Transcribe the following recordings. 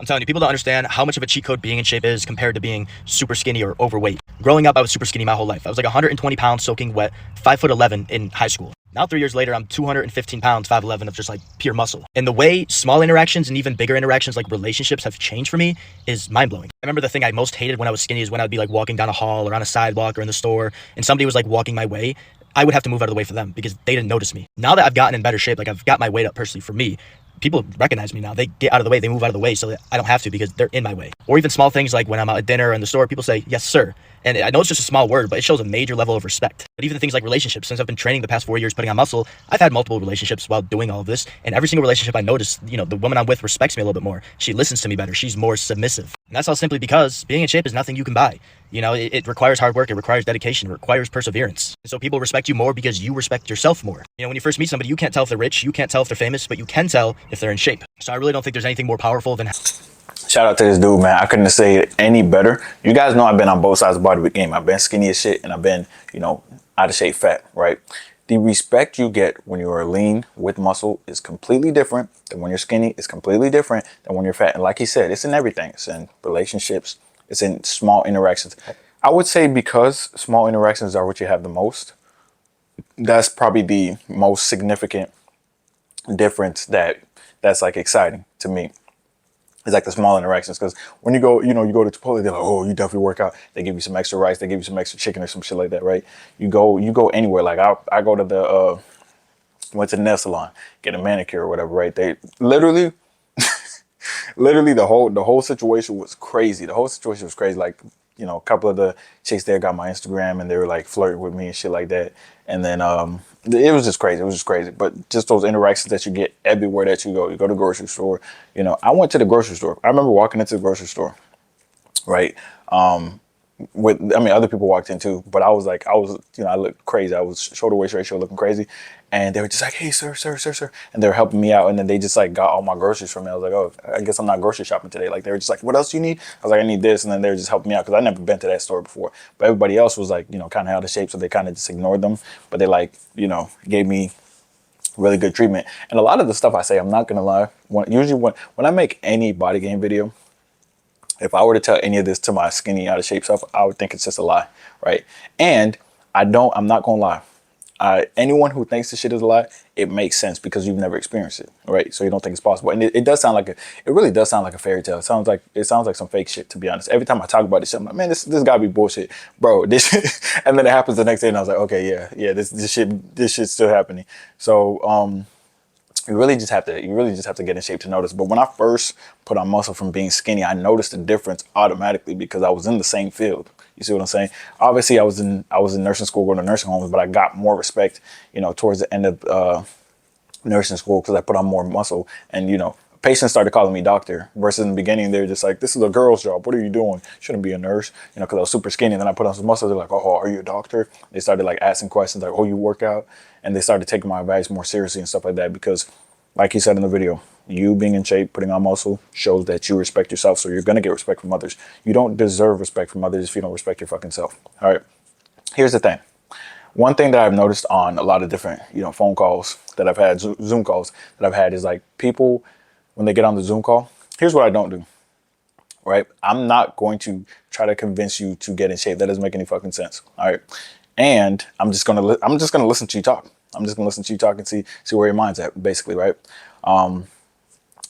I'm telling you, people don't understand how much of a cheat code being in shape is compared to being super skinny or overweight. Growing up, I was super skinny my whole life. I was like 120 pounds soaking wet, 5'11" in high school. Now 3 years later, I'm 215 pounds, 5'11" of just like pure muscle. And the way small interactions and even bigger interactions like relationships have changed for me is mind blowing. I remember the thing I most hated when I was skinny is when I'd be like walking down a hall or on a sidewalk or in the store and somebody was like walking my way. I would have to move out of the way for them because they didn't notice me. Now that I've gotten in better shape, like I've got my weight up personally for me, people recognize me now. They get out of the way, they move out of the way so that I don't have to because they're in my way. Or even small things like when I'm out at dinner or in the store, people say, yes, sir. And I know it's just a small word, but it shows a major level of respect. But even things like relationships, since I've been training the past 4 years putting on muscle, I've had multiple relationships while doing all of this. And every single relationship I notice, you know, the woman I'm with respects me a little bit more. She listens to me better. She's more submissive. And that's all simply because being in shape is nothing you can buy. You know, it requires hard work. It requires dedication. It requires perseverance. And so people respect you more because you respect yourself more. You know, when you first meet somebody, you can't tell if they're rich. You can't tell if they're famous, but you can tell if they're in shape. So I really don't think there's anything more powerful than... Shout out to this dude, man. I couldn't have said it any better. You guys know I've been on both sides of the body game. I've been skinny as shit and I've been, you know, out of shape fat, right? The respect you get when you are lean with muscle is completely different than when you're skinny. It's completely different than when you're fat. And like he said, it's in everything. It's in relationships. It's in small interactions. I would say because small interactions are what you have the most, that's probably the most significant difference that's like exciting to me. It's like the small interactions, because when you go, you know, you go to Chipotle, they're like, oh, you definitely work out. They give you some extra rice, they give you some extra chicken or some shit like that, right? You go anywhere. Like I go to the went to the nail salon, get a manicure or whatever, right? They literally the whole situation was crazy. The whole situation was crazy. Like, you know, a couple of the chicks there got my Instagram and they were like flirting with me and shit like that. And then it was just crazy. It was just crazy. But just those interactions that you get everywhere that you go. You go to the grocery store. You know, I went to the grocery store. I remember walking into the grocery store, right? Other people walked in too, but I was, you know, I looked crazy. I was shoulder waist ratio looking crazy. And they were just like, hey, sir. And they were helping me out. And then they just like got all my groceries from me. I was like, oh, I guess I'm not grocery shopping today. Like they were just like, what else do you need? I was like, I need this. And then they were just helping me out because I never been to that store before. But everybody else was like, you know, kind of out of shape. So they kind of just ignored them. But they like, you know, gave me really good treatment. And a lot of the stuff I say, I'm not going to lie. When I make any body game video, if I were to tell any of this to my skinny out of shape self, I would think it's just a lie, right? And I'm not gonna lie. Anyone who thinks this shit is a lie, it makes sense because you've never experienced it, right? So you don't think it's possible. And it does sound like it really does sound like a fairy tale. It sounds like some fake shit, to be honest. Every time I talk about this shit, I'm like, man, this gotta be bullshit, bro. This shit. And then it happens the next day and I was like, okay, yeah, this shit's still happening. So you really just have to get in shape to notice. But when I first put on muscle from being skinny, I noticed the difference automatically because I was in the same field. You see what I'm saying? Obviously, I was in nursing school, going to nursing homes, but I got more respect, you know, towards the end of nursing school because I put on more muscle. And, you know, patients started calling me doctor versus in the beginning, they were just like, this is a girl's job. What are you doing? Shouldn't be a nurse, you know, because I was super skinny. And then I put on some muscle. They're like, oh, are you a doctor? They started like asking questions like, oh, you work out? And they started taking my advice more seriously and stuff like that because, like he said in the video, you being in shape, putting on muscle shows that you respect yourself. So you're going to get respect from others. You don't deserve respect from others if you don't respect your fucking self. All right. Here's the thing. One thing that I've noticed on a lot of different, you know, phone calls that I've had, Zoom calls that I've had is like people, when they get on the Zoom call, here's what I don't do. Right. I'm not going to try to convince you to get in shape. That doesn't make any fucking sense. All right. And I'm just going to listen to you talk. I'm just gonna listen to you talk and see where your mind's at, basically, right? And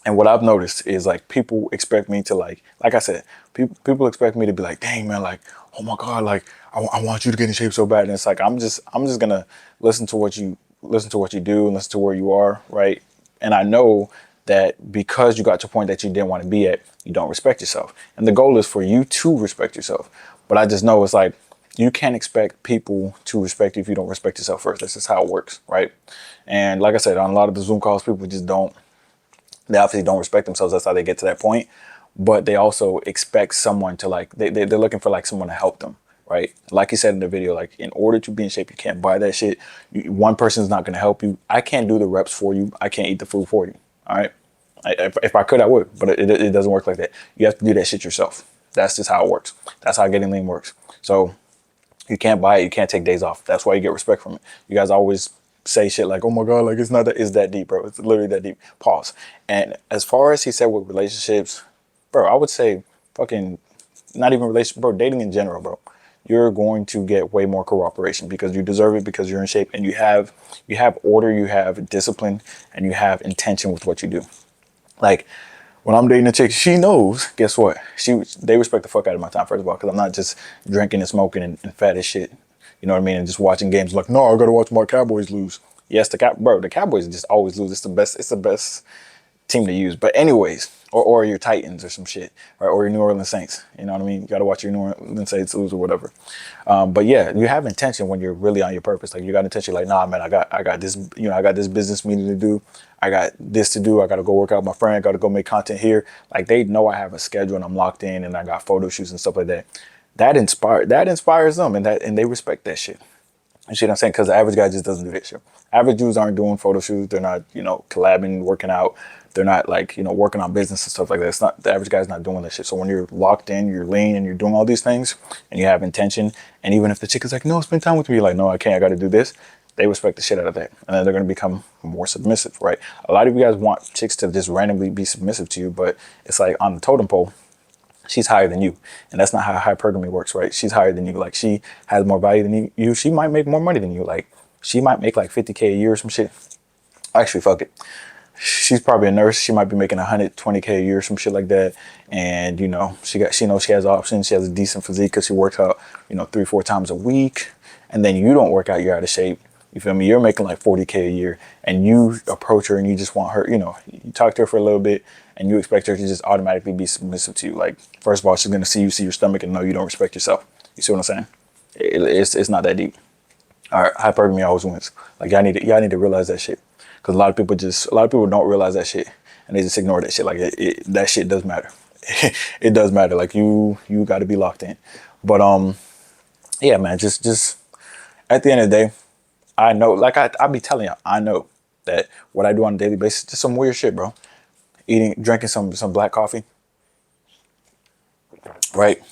what I've noticed is like people expect me to like I said, people expect me to be like, dang man, like, oh my god, like I want you to get in shape so bad. And it's like I'm just gonna listen to what you do and listen to where you are, right? And I know that because you got to a point that you didn't want to be at, you don't respect yourself. And the goal is for you to respect yourself. But I just know it's like you can't expect people to respect you if you don't respect yourself first. That's just how it works, right? And like I said, on a lot of the Zoom calls, people just they obviously don't respect themselves. That's how they get to that point. But they also expect someone to like, they're looking for like someone to help them, right? Like you said in the video, like in order to be in shape, you can't buy that shit. One person's not going to help you. I can't do the reps for you. I can't eat the food for you, all right? If I could, I would, but it doesn't work like that. You have to do that shit yourself. That's just how it works. That's how getting lean works. So you can't buy it. You can't take days off. That's why you get respect from it. You guys always say shit like, oh my God, like it's that deep, bro. It's literally that deep. Pause. And as far as he said with relationships, bro, I would say fucking not even relationship, bro, dating in general, bro. You're going to get way more cooperation because you deserve it, because you're in shape and you have order, you have discipline, and you have intention with what you do. Like when I'm dating a chick, she knows. Guess what? They respect the fuck out of my time, first of all, because I'm not just drinking and smoking and fat as shit. You know what I mean? And just watching games. Like, no, I gotta watch my Cowboys lose. Yes, the Cowboys just always lose. It's the best. It's the best team to use. But anyways, or your Titans or some shit, right? Or your New Orleans Saints. You know what I mean? You got to watch your New Orleans Saints lose or whatever. But yeah, you have intention when you're really on your purpose. Like you got intention. Like, nah, man, I got this. You know, I got this business meeting to do. I got this to do. I got to go work out with my friend. I got to go make content here. Like they know I have a schedule and I'm locked in and I got photo shoots and stuff like that. That inspires them, and they respect that shit. You see what I'm saying? Because the average guy just doesn't do that shit. Average dudes aren't doing photo shoots. They're not, collabing, working out. They're not like, working on business and stuff like that. It's not, the average guy's not doing that shit. So when you're locked in, you're lean, and you're doing all these things, and you have intention, and even if the chick is like, no, spend time with me, you're like, no, I can't, I got to do this. They respect the shit out of that. And then they're going to become more submissive, right? A lot of you guys want chicks to just randomly be submissive to you, but it's like on the totem pole, she's higher than you. And that's not how hypergamy works, right? She's higher than you. Like she has more value than you. She might make more money than you. Like she might make like 50K a year or some shit. Actually, fuck it. She's probably a nurse. She might be making 120K a year, some shit like that. And she knows she has options. She has a decent physique because she works out, 3-4 times a week. And then you don't work out, you're out of shape. You feel me? You're making like 40K a year, and you approach her and you just want her, you talk to her for a little bit and you expect her to just automatically be submissive to you. Like, first of all, she's going to see your stomach and know you don't respect yourself. You see what I'm saying? It's not that deep. All right, hypergamy always wins. Like y'all need to realize that shit. Because a lot of people don't realize that shit, and they just ignore that shit. Like that shit does matter. It does matter. Like you got to be locked in. But yeah, man, just at the end of the day, I know, like I be telling you, I know that what I do on a daily basis, just some weird shit, bro. Drinking some black coffee, right?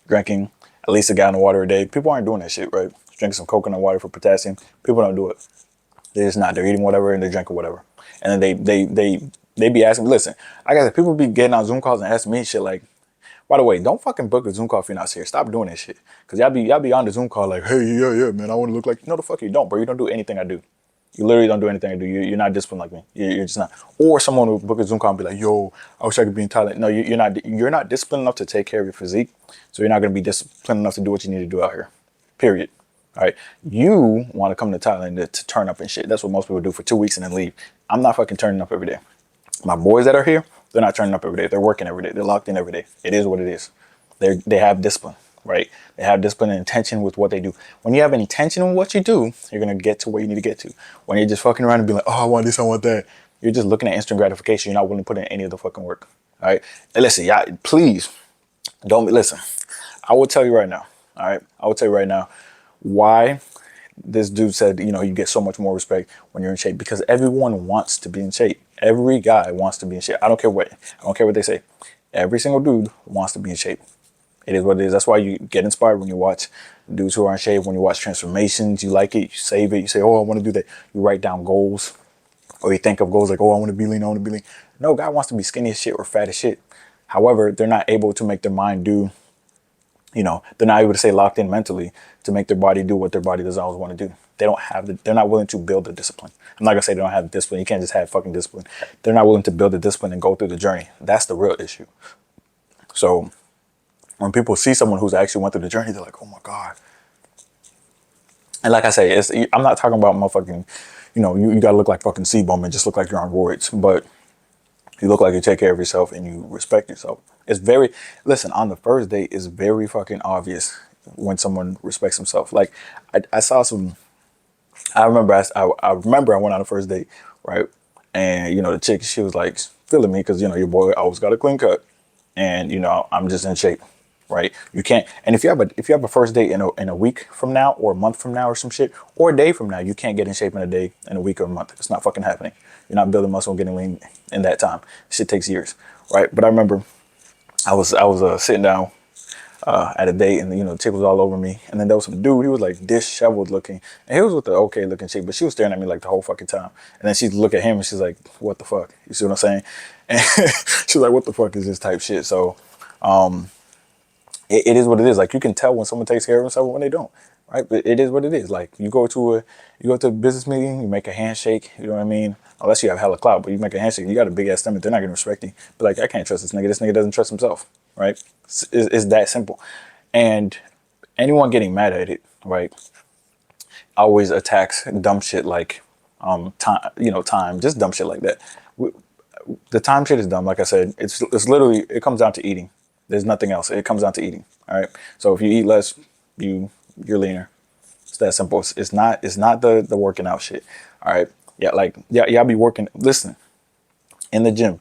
Drinking at least a gallon of water a day. People aren't doing that shit, right? Drinking some coconut water for potassium. People don't do it. They're just not. They're eating whatever and they're drinking whatever. And then they be asking me, listen, I got people be getting on Zoom calls and asking me shit like, by the way, don't fucking book a Zoom call if you're not serious. Stop doing that shit. Cause y'all be on the Zoom call like, hey, yeah, man, I want to look like, no, the fuck you don't, bro. You don't do anything I do. You literally don't do anything I do. You're not disciplined like me. You're just not. Or someone will book a Zoom call and be like, yo, I wish I could be in Thailand. No, you're not. You're not disciplined enough to take care of your physique. So you're not going to be disciplined enough to do what you need to do out here. Period. All right. You want to come to Thailand to turn up and shit. That's what most people do for 2 weeks and then leave. I'm not fucking turning up every day. My boys that are here, they're not turning up every day. They're working every day. They're locked in every day. It is what it is. They have discipline, right? They have discipline and intention with what they do. When you have an intention on what you do, you're going to get to where you need to get to. When you're just fucking around and be like, oh, I want this, I want that. You're just looking at instant gratification. You're not willing to put in any of the fucking work. All right. And listen, y'all, please listen. I will tell you right now. All right. I will tell you right now why this dude said, you get so much more respect when you're in shape, because everyone wants to be in shape. Every guy wants to be in shape. I don't care what they say. Every single dude wants to be in shape. It is what it is. That's why you get inspired when you watch dudes who are in shape, when you watch transformations, you like it, you save it, you say, oh, I want to do that. You write down goals, or you think of goals like, oh, I want to be lean, I want to be lean. No, guy wants to be skinny as shit or fat as shit. However, they're not able to make their mind do, they're not able to stay locked in mentally to make their body do what their body doesn't always want to do. They're not willing to build the discipline. I'm not gonna say they don't have the discipline. You can't just have fucking discipline. They're not willing to build the discipline and go through the journey. That's the real issue. So when people see someone who's actually went through the journey, they're like, oh my God. And like I say, I'm not talking about motherfucking, you gotta look like fucking C-Bum and just look like you're on roids, but you look like you take care of yourself and you respect yourself. On the first date, it's very fucking obvious when someone respects himself. Like I saw some, I remember I went on a first date, right? And, the chick, she was like feeling me because, your boy always got a clean cut and, I'm just in shape. Right? You can't. And if you have a first date in a week from now or a month from now or some shit, or a day from now, you can't get in shape in a day, in a week or a month. It's not fucking happening. You're not building muscle and getting lean in that time. Shit takes years. Right? But I remember I was sitting down at a date, and the chick was all over me. And then there was some dude. He was like disheveled looking, and he was with the okay looking chick, but she was staring at me like the whole fucking time. And then she'd look at him and she's like, "What the fuck?" You see what I'm saying? And she's like, "What the fuck is this?" type shit. So it is what it is. Like, you can tell when someone takes care of themselves and when they don't, right? But it is what it is. Like, you go to a business meeting, you make a handshake, you know what I mean? Unless you have hella clout, but you make a handshake, you got a big ass stomach, they're not gonna respect you. But like, I can't trust this nigga. This nigga doesn't trust himself, right? It's that simple. And anyone getting mad at it, right, always attacks dumb shit like time, just dumb shit like that. The time shit is dumb. Like I said, it's literally, it comes down to eating. There's nothing else. It comes down to eating. All right. So if you eat less, you're leaner. It's that simple. It's not the working out shit. All right. Yeah. Like, yeah, y'all be working. Listen, in the gym,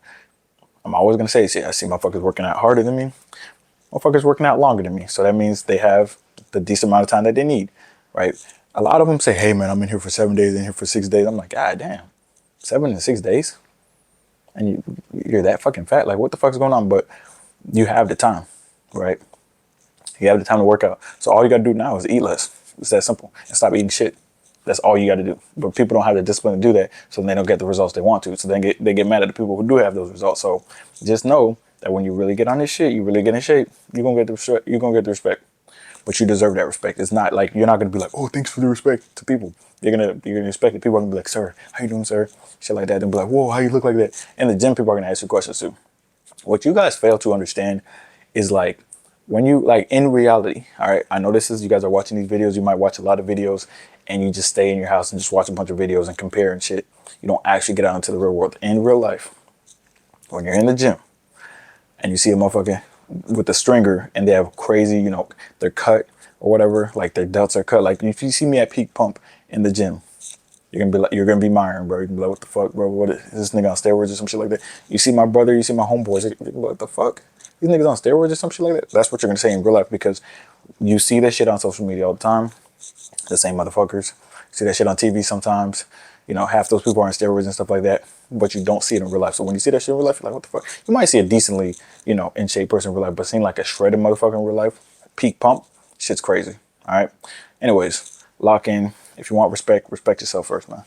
I'm always gonna say, see, I see motherfuckers working out harder than me. Motherfuckers working out longer than me. So that means they have the decent amount of time that they need. Right. A lot of them say, "Hey man, I'm in here for 7 days, in here for 6 days." I'm like, God damn, 7 and 6 days, and you're that fucking fat. Like, what the fuck's going on? But you have the time, right? You have the time to work out. So all you gotta do now is eat less. It's that simple. And stop eating shit. That's all you gotta do. But people don't have the discipline to do that, so they don't get the results they want to. So then they get mad at the people who do have those results. So just know that when you really get on this shit, you really get in shape, you're gonna get the respect. But you deserve that respect. It's not like, you're not gonna be like, "Oh, thanks for the respect," to people. You're gonna respect it. People are gonna be like, "Sir, how you doing, sir?" Shit like that. And be like, "Whoa, how you look like that?" In the gym, people are gonna ask you questions too. What you guys fail to understand is, like, when you, like, in reality, all right, I know this is, you guys are watching these videos, you might watch a lot of videos and you just stay in your house and just watch a bunch of videos and compare and shit. You don't actually get out into the real world. In real life, when you're in the gym and you see a motherfucker with a stringer and they have crazy, they're cut or whatever, like their delts are cut. Like, if you see me at peak pump in the gym, you're gonna be admiring, bro. You're gonna be like, "What the fuck, bro? What is this nigga on steroids or some shit like that?" You see my brother, you see my homeboys, you're gonna be like, "What the fuck? These niggas on steroids or some shit like that?" That's what you're gonna say in real life, because you see that shit on social media all the time. The same motherfuckers. You see that shit on TV sometimes. Half those people are on steroids and stuff like that, but you don't see it in real life. So when you see that shit in real life, you're like, "What the fuck?" You might see a decently, in shape person in real life, but seeing like a shredded motherfucker in real life, peak pump, shit's crazy. All right. Anyways, lock in. If you want respect, respect yourself first, man.